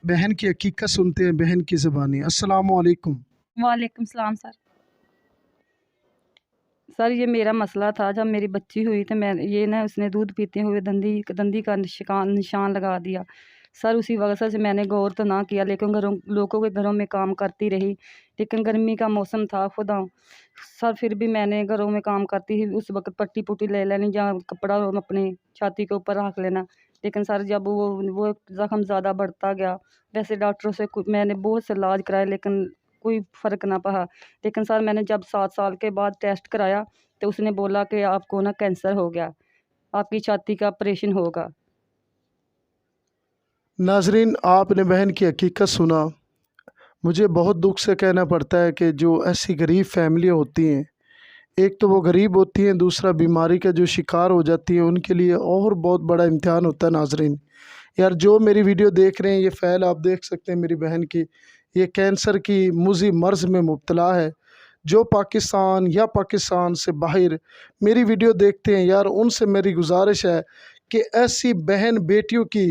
बहन की हकीकत सुनते हैं बहन की ज़बानी। अस्सलाम वालेकुम। वालेकुम सलाम सर। सर ये मेरा मसला था, जब मेरी बच्ची हुई तो मैं ये ना उसने दूध पीते हुए दंदी का निशान लगा दिया। सर उसी वजह से मैंने गौर तो ना किया, लेकिन लोगों के घरों में काम करती रही। लेकिन गर्मी का मौसम था खुदा सर, फिर भी मैंने घरों में काम करती ही उस वक्त पट्टी पुट्टी ले लेनी या कपड़ा अपनी छाती के ऊपर रख लेना। लेकिन सर जब वो ज़ख्म ज़्यादा बढ़ता गया, वैसे डॉक्टरों से मैंने बहुत से इलाज कराए लेकिन कोई फ़र्क ना पड़ा। लेकिन सर मैंने जब 7 साल के बाद टेस्ट कराया तो उसने बोला कि आपको ना कैंसर हो गया, आपकी छाती का ऑपरेशन होगा। नाजरीन, आपने बहन की हकीकत सुना। मुझे बहुत दुख से कहना पड़ता है कि जो ऐसी गरीब फैमिलियाँ होती हैं, एक तो वो गरीब होती हैं, दूसरा बीमारी का जो शिकार हो जाती हैं, उनके लिए और बहुत बड़ा इम्तिहान होता है। नाजरीन यार, जो मेरी वीडियो देख रहे हैं, ये फ़ैल आप देख सकते हैं मेरी बहन की, ये कैंसर की मुज़ी मर्ज़ में मुब्तला है। जो पाकिस्तान या पाकिस्तान से बाहर मेरी वीडियो देखते हैं यार, उनसे मेरी गुजारिश है कि ऐसी बहन बेटियों की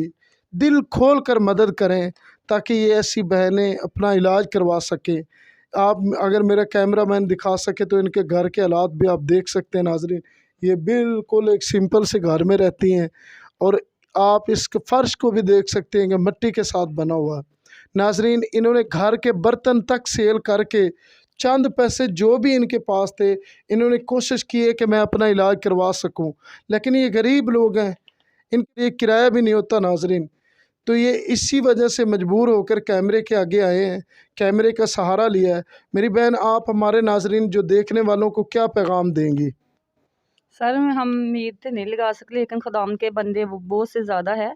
दिल खोल कर मदद करें, ताकि ये ऐसी बहनें अपना इलाज करवा सकें। आप अगर मेरा कैमरामैन दिखा सके तो इनके घर के हालात भी आप देख सकते हैं। नाजरीन, ये बिल्कुल एक सिंपल से घर में रहती हैं, और आप इसके फ़र्श को भी देख सकते हैं कि मिट्टी के साथ बना हुआ है। नाजरीन, इन्होंने घर के बर्तन तक सेल करके चंद पैसे जो भी इनके पास थे, इन्होंने कोशिश की है कि मैं अपना इलाज करवा सकूं, लेकिन ये गरीब लोग हैं, इनके लिए किराया भी नहीं होता। नाजरीन, तो ये इसी वजह से मजबूर होकर कैमरे के आगे आए हैं, कैमरे का सहारा लिया है। मेरी बहन, आप हमारे नाजरीन जो देखने वालों को क्या पैगाम देंगी? सर हम उम्मीद तो नहीं लगा सकते, लेकिन खुदावंद के बंदे वो बहुत से ज़्यादा है,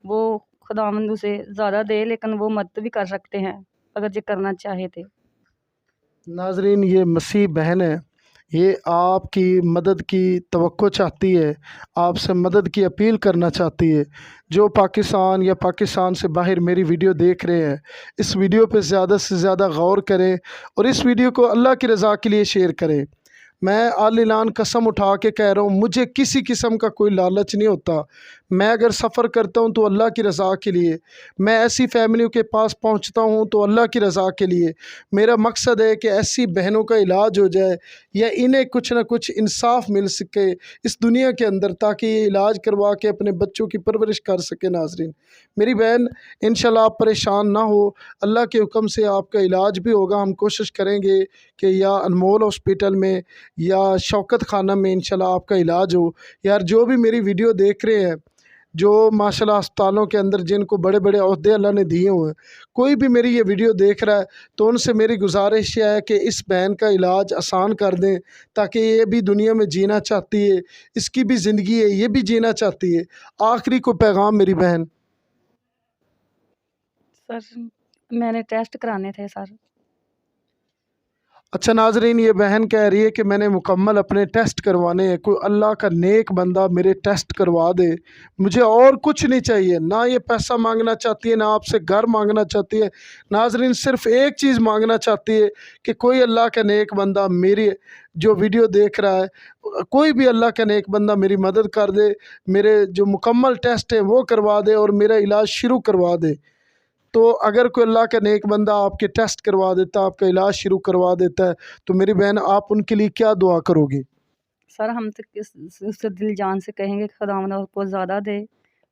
वो खुदावंद उसे ज़्यादा दे, लेकिन वो मदद भी कर सकते हैं अगर जो करना चाहे थे। नाजरीन, ये मसीह बहन है, ये आपकी मदद की तवक्को चाहती है, आपसे मदद की अपील करना चाहती है। जो पाकिस्तान या पाकिस्तान से बाहर मेरी वीडियो देख रहे हैं, इस वीडियो पे ज़्यादा से ज़्यादा गौर करें और इस वीडियो को अल्लाह की रज़ा के लिए शेयर करें। मैं आलिलान कसम उठा के कह रहा हूँ, मुझे किसी किस्म का कोई लालच नहीं होता। मैं अगर सफ़र करता हूँ तो अल्लाह की रज़ा के लिए, मैं ऐसी फैमिलियों के पास पहुँचता हूँ तो अल्लाह की रज़ा के लिए। मेरा मकसद है कि ऐसी बहनों का इलाज हो जाए, या इन्हें कुछ ना कुछ इंसाफ मिल सके इस दुनिया के अंदर, ताकि ये इलाज करवा के अपने बच्चों की परवरिश कर सके। नाजरीन, मेरी बहन, इंशाल्लाह आप परेशान ना हो, अल्लाह के हुक्म से आपका इलाज भी होगा। हम कोशिश करेंगे कि या अनमोल हॉस्पिटल में या शौकत खाना में इंशाल्लाह आपका इलाज हो। यार, जो भी मेरी वीडियो देख रहे हैं, जो माशाल्लाह अस्पतालों के अंदर जिनको बड़े बड़े ओहदे अल्लाह ने दिए हुए हैं, कोई भी मेरी ये वीडियो देख रहा है तो उनसे मेरी गुजारिश यह है कि इस बहन का इलाज आसान कर दें, ताकि ये भी दुनिया में जीना चाहती है, इसकी भी ज़िंदगी है, ये भी जीना चाहती है। आखिरी को पैगाम मेरी बहन। सर मैंने टेस्ट कराने थे सर। अच्छा नाजरीन, ये बहन कह रही है कि मैंने मुकम्मल अपने टेस्ट करवाने हैं, कोई अल्लाह का नेक बंदा मेरे टेस्ट करवा दे, मुझे और कुछ नहीं चाहिए। ना ये पैसा मांगना चाहती है, ना आपसे घर मांगना चाहती है। नाजरीन, सिर्फ़ एक चीज़ मांगना चाहती है कि कोई अल्लाह का नेक बंदा मेरी जो वीडियो देख रहा है, कोई भी अल्लाह का नेक बंदा मेरी मदद कर दे, मेरे जो मुकम्मल टेस्ट हैं वो करवा दे और मेरा इलाज शुरू करवा दे। तो अगर कोई अल्लाह का नेक बंदा आपके टेस्ट करवा देता, आपका इलाज शुरू करवा देता है, तो मेरी बहन, आप उनके लिए क्या दुआ करोगी? सर हम तो उससे दिल जान से कहेंगे कि खुदावंद आपको ज़्यादा दे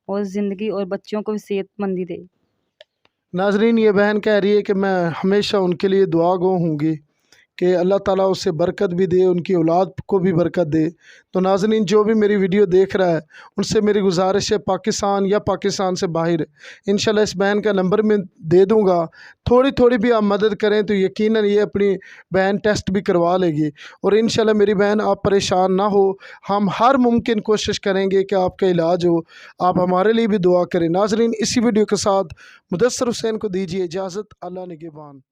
और ज़िंदगी और बच्चों को भी सेहतमंदी दे। नाजरीन, ये बहन कह रही है कि मैं हमेशा उनके लिए दुआ गो होंगी कि अल्लाह ताला उसे बरकत भी दे, उनकी औलाद को भी बरकत दे। तो नाज़रीन, जो भी मेरी वीडियो देख रहा है, उनसे मेरी गुजारिश है, पाकिस्तान या पाकिस्तान से बाहर, इंशाल्लाह इस बहन का नंबर मैं दे दूँगा। थोड़ी थोड़ी भी आप मदद करें तो यकीनन ये अपनी बहन टेस्ट भी करवा लेगी। और इंशाल्लाह मेरी बहन, आप परेशान ना हो, हम हर मुमकिन कोशिश करेंगे कि आपका इलाज हो। आप हमारे लिए भी दुआ करें। नाज़रीन, इसी वीडियो के साथ मुदस्सर हुसैन को दीजिए इजाज़त। अल्लाह निगहबान।